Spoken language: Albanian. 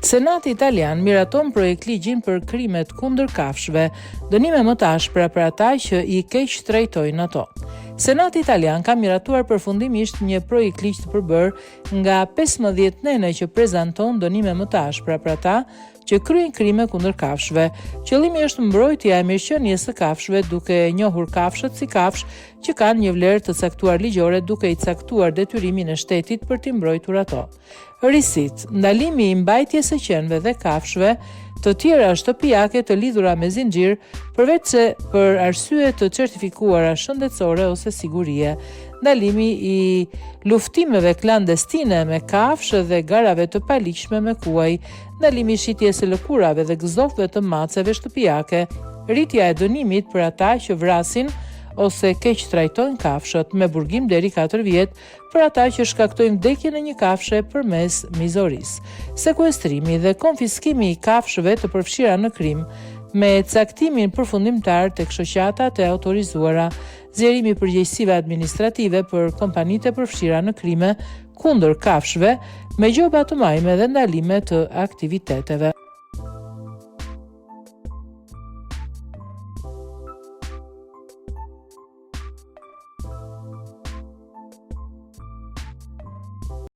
Senati italian miraton projekt ligjin për krimet kundër kafshëve, dënime më të ashpra për ata që i keq trajtojnë ato. Senati italian ka miratuar përfundimisht një projekt ligj të përbërë nga 15 nëna që prezanton dënime më të ashpra për ata që kryejnë krime kundër kafshëve. Qëllimi është mbrojtja e mirëqenies së kafshëve duke njohur kafshët si kafshë që kanë një vlerë të caktuar ligjore duke i caktuar detyrimin e shtetit për t'i mbrojtur ato. Risit, ndalimi i mbajtjes së qenve dhe kafshëve të tjera shtëpiake të lidhura me zinxhir, përveç se për arsye të certifikuara shëndetësore ose sigurie, ndalimi i luftimeve klandestine me kafshë dhe garave të paligjshme me kuaj, ndalimi i shitjes së lëkurave dhe gëzofëve të maceve shtëpiake, rritja e dënimit për ata që vrasin ose keq trajtojnë kafshët me burgim deri 4 vjet për ata që shkaktojnë vdekjen e një kafshë përmes mizorisë. Sekuestrimi dhe konfiskimi i kafshëve të përfshira në krim me caktimin përfundimtar tek shoqatat e autorizuara, zgjerimi i përgjegjësive administrative për kompanitë e përfshira në krime kundër kafshëve me gjoba të majme dhe ndalime të aktiviteteve.